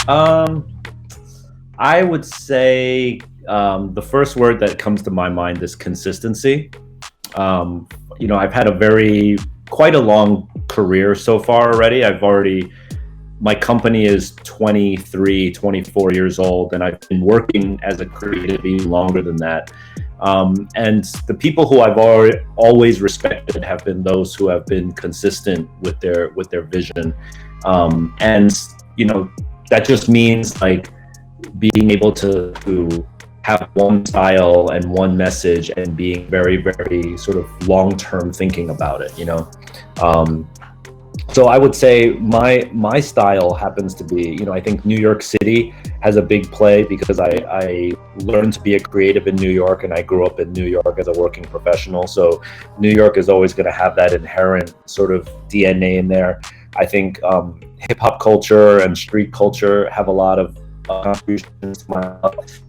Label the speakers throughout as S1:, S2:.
S1: Um, I would say the first word that comes to my mind is consistency. Um, I've had quite a long career so far already. My company is 23, 24 years old, and I've been working as a creative even longer than that. And the people who always respected have been those who have been consistent with their vision. And that just means like being able to have one style and one message and being very, very sort of long-term thinking about it, So I would say my style happens to be, I think New York City has a big play because I learned to be a creative in New York, and I grew up in New York as a working professional. So New York is always going to have that inherent sort of DNA in there. I think hip hop culture and street culture have a lot of contributions to my life,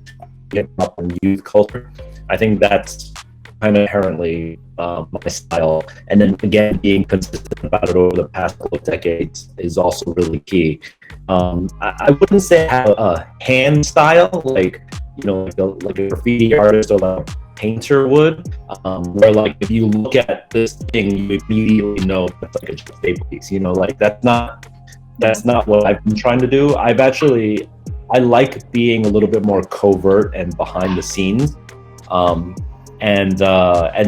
S1: hip hop and youth culture. I think that's kind of inherently my style. And then again, being consistent about it over the past couple of decades is also really key. I wouldn't say I have a hand style, like like a graffiti artist or like a painter would, where like if you look at this thing, you immediately know that's like a J piece. Like that's not what I've been trying to do. I like being a little bit more covert and behind the scenes. And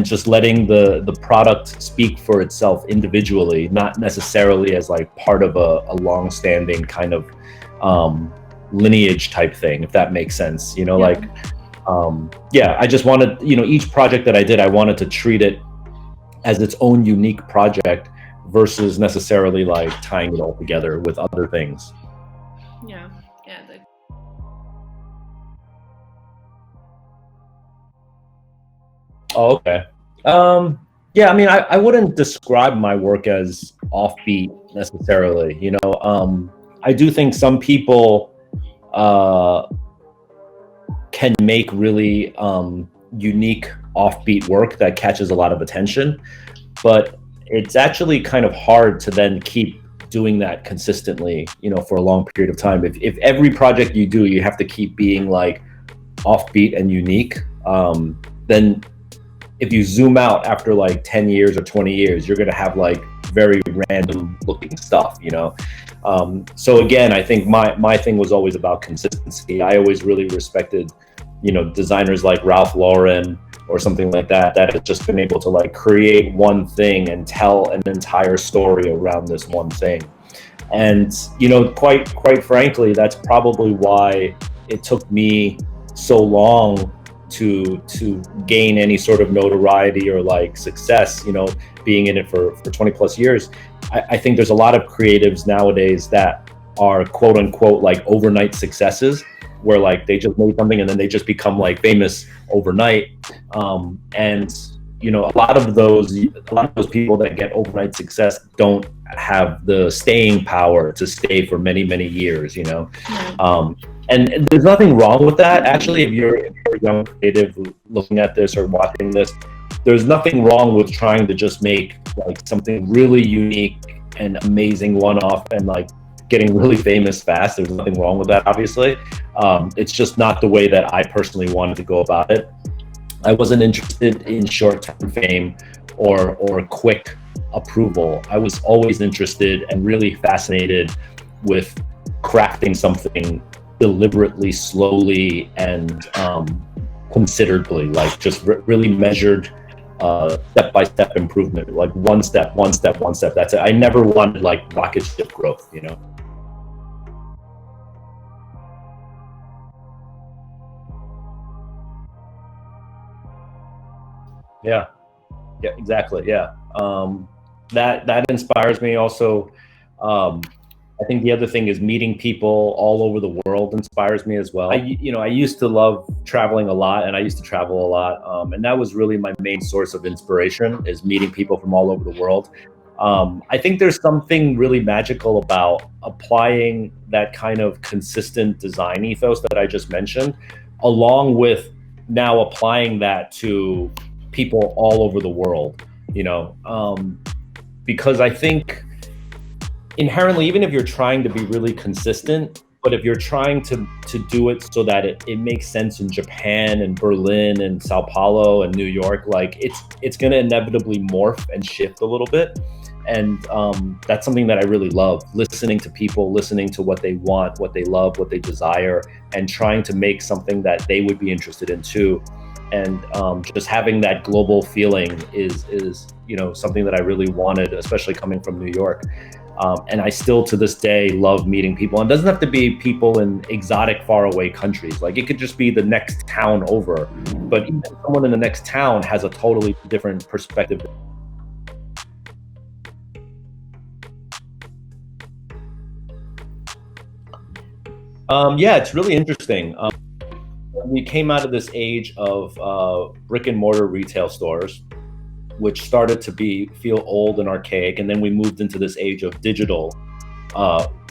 S1: just letting the product speak for itself individually, not necessarily as like part of a long-standing kind of lineage type thing, if that makes sense. I just wanted, each project that I did, I wanted to treat it as its own unique project versus necessarily like tying it all together with other things.
S2: Yeah.
S1: Oh, okay. Yeah, I mean, I wouldn't describe my work as offbeat necessarily. I do think some people can make really unique offbeat work that catches a lot of attention, but it's actually kind of hard to then keep doing that consistently, for a long period of time. If every project you do, you have to keep being like offbeat and unique, then if you zoom out after like 10 years or 20 years, you're going to have like very random looking stuff, So again, I think my thing was always about consistency. I always really respected, designers like Ralph Lauren or something like that have just been able to like create one thing and tell an entire story around this one thing. And, quite frankly, that's probably why it took me so long to gain any sort of notoriety or like success, being in it for 20 plus years. I think there's a lot of creatives nowadays that are quote unquote like overnight successes, where like they just made something and then they just become like famous overnight. And a lot of those people that get overnight success don't have the staying power to stay for many, many years, and there's nothing wrong with that. Actually, if you're a young creative looking at this or watching this, there's nothing wrong with trying to just make like something really unique and amazing one-off and like getting really famous fast. There's nothing wrong with that, obviously. It's just not the way that I personally wanted to go about it. I wasn't interested in short-term fame or quick approval. I was always interested and really fascinated with crafting something deliberately, slowly, and consideredly, like just really measured step-by-step improvement, like one step. That's it. I never wanted like rocket ship growth, Yeah, exactly. Yeah. That inspires me also. I think the other thing is meeting people all over the world inspires me as well. I used to love traveling a lot, and I used to travel a lot. And that was really my main source of inspiration, is meeting people from all over the world. I think there's something really magical about applying that kind of consistent design ethos that I just mentioned, along with now applying that to people all over the world, because I think inherently, even if you're trying to be really consistent, But if you're trying to do it so that it makes sense in Japan and Berlin and Sao Paulo and New York, like it's going to inevitably morph and shift a little bit. And that's something that I really love, listening to people, listening to what they want, what they love, what they desire, and trying to make something that they would be interested in too. And just having that global feeling is something that I really wanted, especially coming from New York. And I still to this day love meeting people. And it doesn't have to be people in exotic, faraway countries. Like it could just be the next town over. But even someone in the next town has a totally different perspective. Yeah, it's really interesting. We came out of this age of brick and mortar retail stores, which started to feel old and archaic. And then we moved into this age of digital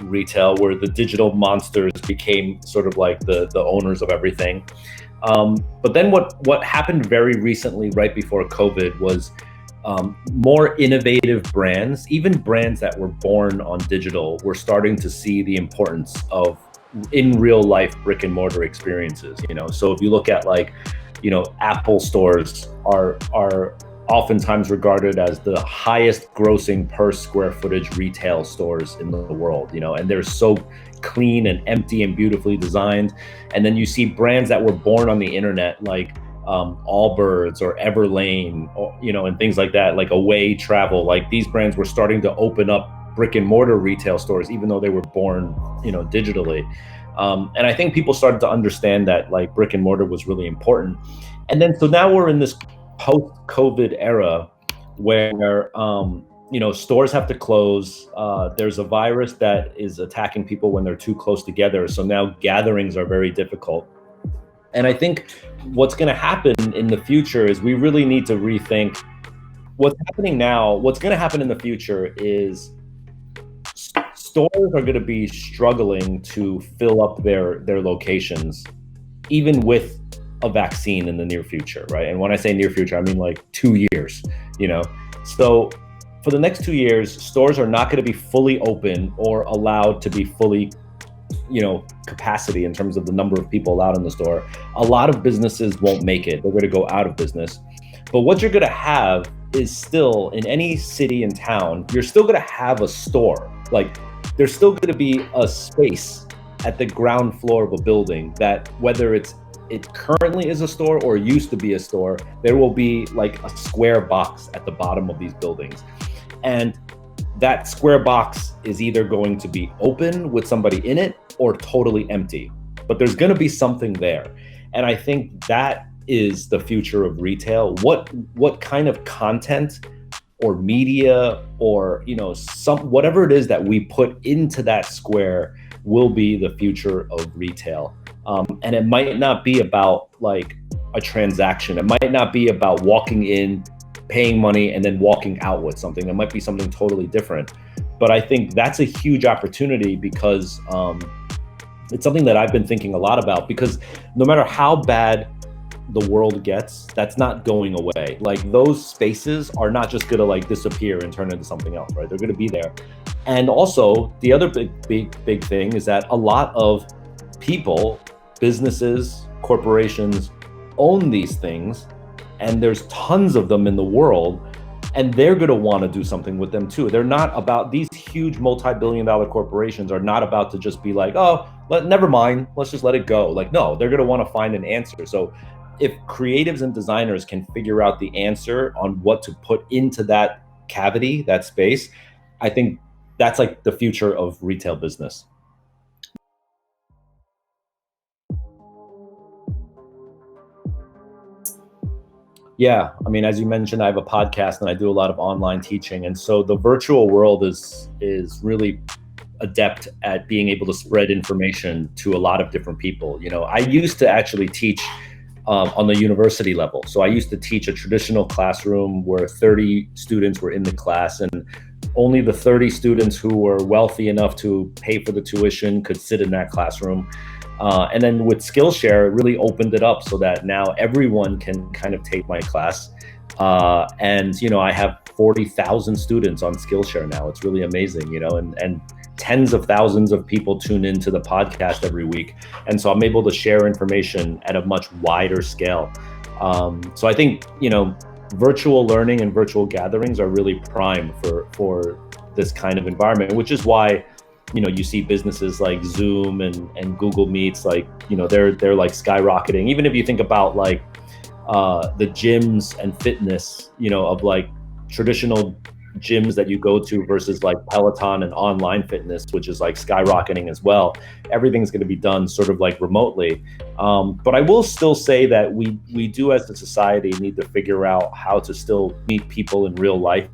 S1: retail, where the digital monsters became sort of like the owners of everything. But then what happened very recently, right before COVID, was more innovative brands, even brands that were born on digital, were starting to see the importance of in real life brick and mortar experiences. So if you look at Apple stores are oftentimes regarded as the highest grossing per square footage retail stores in the world, and they're so clean and empty and beautifully designed. And then you see brands that were born on the internet, like Allbirds or Everlane, or, and things like that, like Away Travel. Like these brands were starting to open up brick and mortar retail stores, even though they were born, digitally. And I think people started to understand that like brick and mortar was really important. And then, so now we're in this post-COVID era where, stores have to close. There's a virus that is attacking people when they're too close together. So now gatherings are very difficult. And I think what's going to happen in the future is we really need to rethink what's happening now. What's going to happen in the future is stores are going to be struggling to fill up their locations, even with a vaccine in the near future, right? And when I say near future, I mean like 2 years, So for the next 2 years, stores are not going to be fully open or allowed to be fully, capacity in terms of the number of people allowed in the store. A lot of businesses won't make it. They're going to go out of business. But what you're going to have is still, in any city and town, you're still going to have a store. Like there's still going to be a space at the ground floor of a building that, whether it currently is a store or used to be a store, there will be like a square box at the bottom of these buildings. And that square box is either going to be open with somebody in it or totally empty, but there's going to be something there. And I think that is the future of retail. What kind of content or media or whatever it is that we put into that square will be the future of retail. And it might not be about like a transaction. It might not be about walking in, paying money, and then walking out with something. It might be something totally different. But I think that's a huge opportunity because it's something that I've been thinking a lot about, because no matter how bad the world gets, that's not going away. Like those spaces are not just gonna like disappear and turn into something else, right? They're gonna be there. And also the other big thing is that a lot of people, businesses, corporations own these things, and there's tons of them in the world, and they're going to want to do something with them too. They're not about, these huge multi-billion-dollar corporations are not about to just be like, oh, never mind, let's just let it go. Like, no, they're going to want to find an answer. So if creatives and designers can figure out the answer on what to put into that cavity, that space, I think that's like the future of retail business. Yeah, I mean, as you mentioned, I have a podcast and I do a lot of online teaching. And so the virtual world is really adept at being able to spread information to a lot of different people. I used to actually teach on the university level. So I used to teach a traditional classroom where 30 students were in the class, and only the 30 students who were wealthy enough to pay for the tuition could sit in that classroom. And then with Skillshare, it really opened it up so that now everyone can kind of take my class. And I have 40,000 students on Skillshare now. It's really amazing, and tens of thousands of people tune into the podcast every week. And so I'm able to share information at a much wider scale. So I think, virtual learning and virtual gatherings are really prime for this kind of environment, which is why, you see businesses like Zoom and Google Meets, like, they're like skyrocketing. Even if you think about like the gyms and fitness, of like traditional gyms that you go to versus like Peloton and online fitness, which is like skyrocketing as well. Everything's going to be done sort of like remotely. But I will still say that we do as a society need to figure out how to still meet people in real life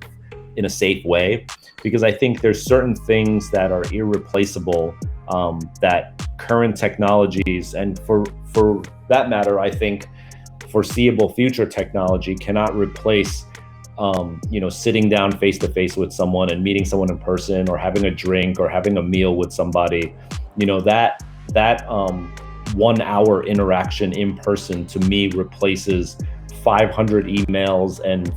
S1: in a safe way, because I think there's certain things that are irreplaceable, that current technologies, and for that matter, I think foreseeable future technology cannot replace sitting down face to face with someone and meeting someone in person, or having a drink or having a meal with somebody. That 1 hour interaction in person to me replaces 500 emails and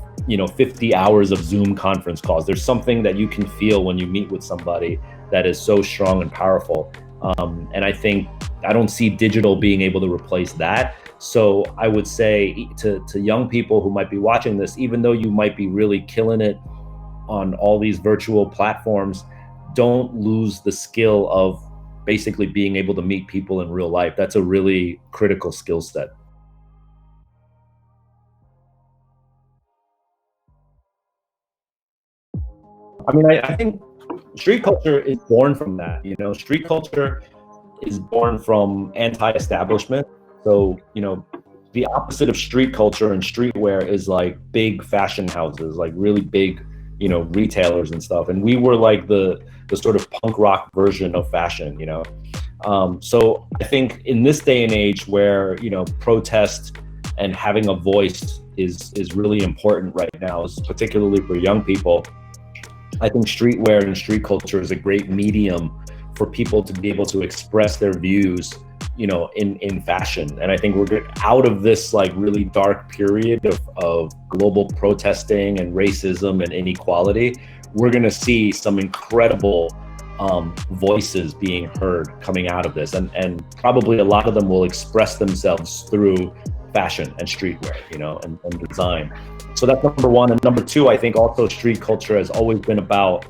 S1: 50 hours of Zoom conference calls. There's something that you can feel when you meet with somebody that is so strong and powerful. And I don't see digital being able to replace that. So I would say to young people who might be watching this, even though you might be really killing it on all these virtual platforms, don't lose the skill of basically being able to meet people in real life. That's a really critical skill set. I mean, I think street culture is born from that. Street culture is born from anti-establishment. So, the opposite of street culture and streetwear is like big fashion houses, like really big, retailers and stuff. And we were like the sort of punk rock version of fashion, So I think in this day and age where, protest and having a voice is really important right now, particularly for young people, I think streetwear and street culture is a great medium for people to be able to express their views, in fashion. And I think we're out of this like really dark period of global protesting and racism and inequality. We're going to see some incredible voices being heard coming out of this. And probably a lot of them will express themselves through fashion and streetwear, and design. So that's number one. And number two, I think also street culture has always been about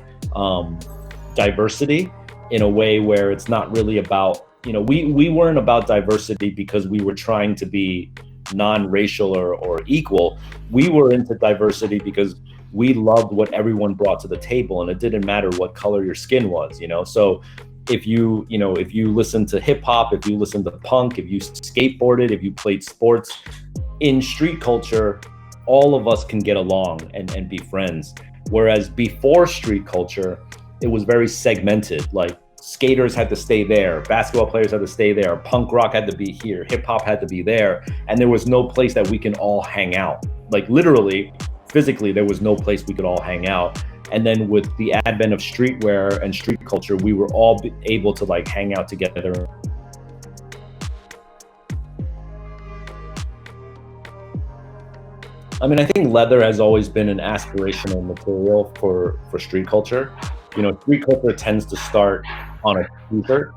S1: diversity in a way where it's not really about, we weren't about diversity because we were trying to be non-racial or equal. We were into diversity because we loved what everyone brought to the table, and it didn't matter what color your skin was, So if you listen to hip hop, if you listen to punk, if you skateboarded, if you played sports, in street culture, all of us can get along and be friends. Whereas before street culture, it was very segmented. Like skaters had to stay there, basketball players had to stay there, punk rock had to be here, hip hop had to be there, and there was no place that we can all hang out. Like literally, physically, there was no place we could all hang out. And then with the advent of streetwear and street culture, we were all able to like hang out together. I mean, I think leather has always been an aspirational material for street culture. Street culture tends to start on a t-shirt.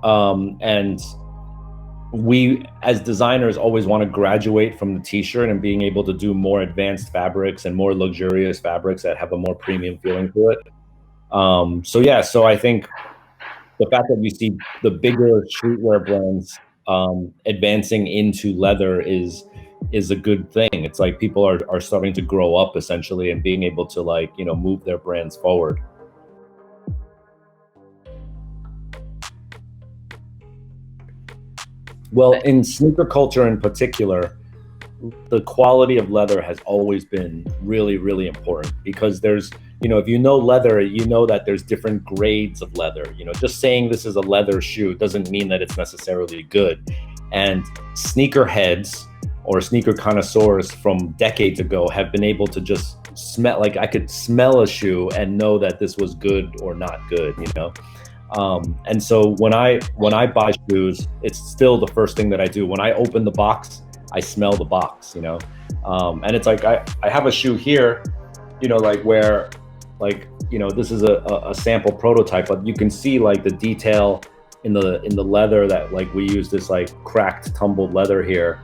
S1: And we, as designers, always want to graduate from the t-shirt and being able to do more advanced fabrics and more luxurious fabrics that have a more premium feeling to it. So I think the fact that we see the bigger streetwear brands advancing into leather is a good thing. It's like people are starting to grow up essentially and being able to like, move their brands forward. Well, in sneaker culture in particular, the quality of leather has always been really, really important, because there's, if you know leather, you know that there's different grades of leather. Just saying this is a leather shoe doesn't mean that it's necessarily good. And sneakerheads or sneaker connoisseurs from decades ago have been able to just smell, like I could smell a shoe and know that this was good or not good, and so when I buy shoes, it's still the first thing that I do. When I open the box, I smell the box, and it's like I have a shoe here, like where like you know, this is a sample prototype, but you can see like the detail in the leather that like we use this like cracked tumbled leather here,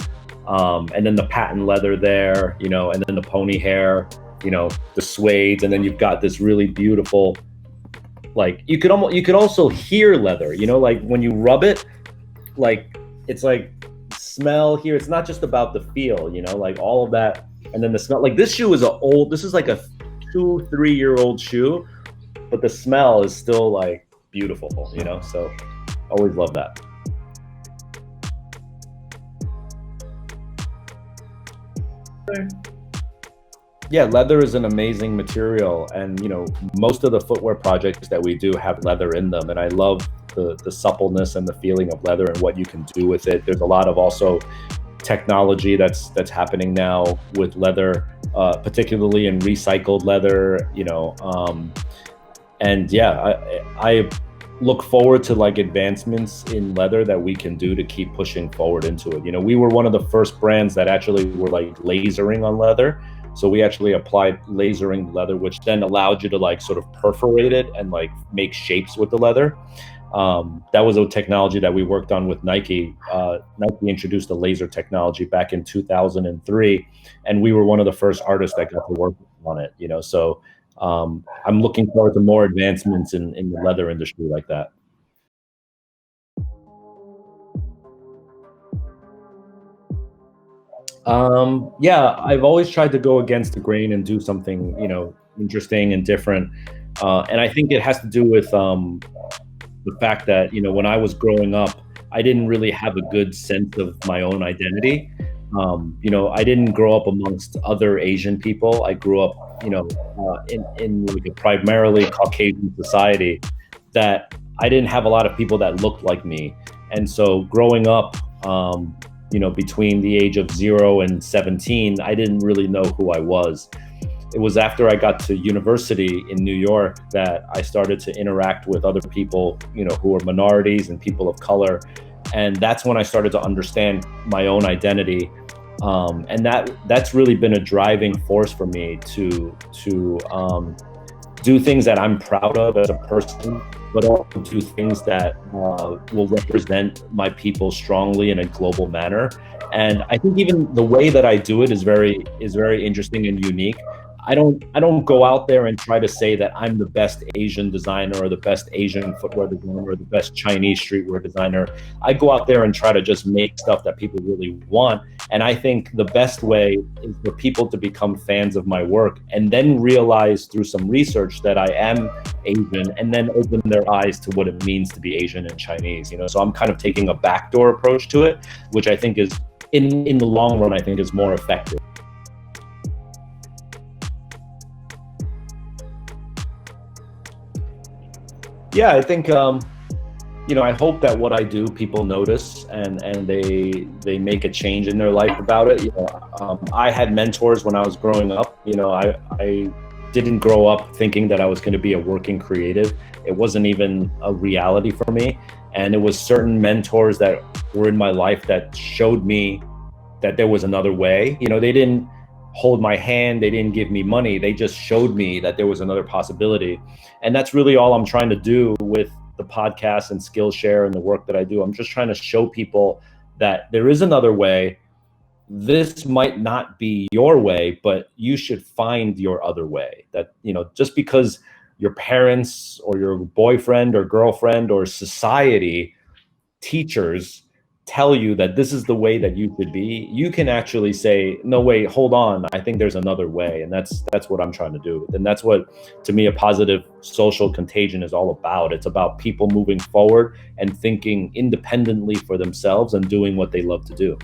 S1: and then the patent leather there, you know, and then the pony hair, you know, the suede, and then you've got this really beautiful, like you could also hear leather, you know, like when you rub it, like it's like smell here. It's not just about the feel, you know, like all of that, and then the smell. Like this shoe is this is like a 2-3 year old shoe, but the smell is still like beautiful, you know. So always love that. Yeah, leather is an amazing material, and you know, most of the footwear projects that we do have leather in them, and I love the suppleness and the feeling of leather and what you can do with it. There's a lot of also technology that's happening now with leather, particularly in recycled leather, you know, and yeah, I look forward to like advancements in leather that we can do to keep pushing forward into it. You know, we were one of the first brands that actually were like lasering on leather. So we actually applied lasering leather, which then allowed you to like sort of perforate it and like make shapes with the leather. That was a technology that we worked on with Nike. Nike introduced the laser technology back in 2003, and we were one of the first artists that got to work on it, you know. So I'm looking forward to more advancements in the leather industry like that. Yeah, I've always tried to go against the grain and do something, you know, interesting and different. And I think it has to do with the fact that, you know, when I was growing up, I didn't really have a good sense of my own identity. You know, I didn't grow up amongst other Asian people. I grew up, you know, in like a primarily Caucasian society that I didn't have a lot of people that looked like me. And so growing up, you know, between the age of 0 and 17, I didn't really know who I was. It was after I got to university in New York that I started to interact with other people, you know, who were minorities and people of color. And that's when I started to understand my own identity. And that's really been a driving force for me to do things that I'm proud of as a person, but also do things that will represent my people strongly in a global manner. And I think even the way that I do it is very interesting and unique. I don't go out there and try to say that I'm the best Asian designer or the best Asian footwear designer or the best Chinese streetwear designer. I go out there and try to just make stuff that people really want. And I think the best way is for people to become fans of my work and then realize through some research that I am Asian, and then open their eyes to what it means to be Asian and Chinese, you know? So I'm kind of taking a backdoor approach to it, which I think is in the long run, I think is more effective. Yeah, I think you know, I hope that what I do, people notice and they make a change in their life about it. You know, I had mentors when I was growing up. You know, I didn't grow up thinking that I was going to be a working creative. It wasn't even a reality for me. And it was certain mentors that were in my life that showed me that there was another way. You know, they didn't hold my hand, they didn't give me money, they just showed me that there was another possibility. And that's really all I'm trying to do with the podcast and Skillshare and the work that I do. I'm just trying to show people that there is another way. This might not be your way, but you should find your other way. That, you know, just because your parents or your boyfriend or girlfriend or society, teachers tell you that this is the way that you should be, you can actually say, no, wait, hold on, I think there's another way. And that's what I'm trying to do. And that's what, to me, a positive social contagion is all about. It's about people moving forward and thinking independently for themselves and doing what they love to do.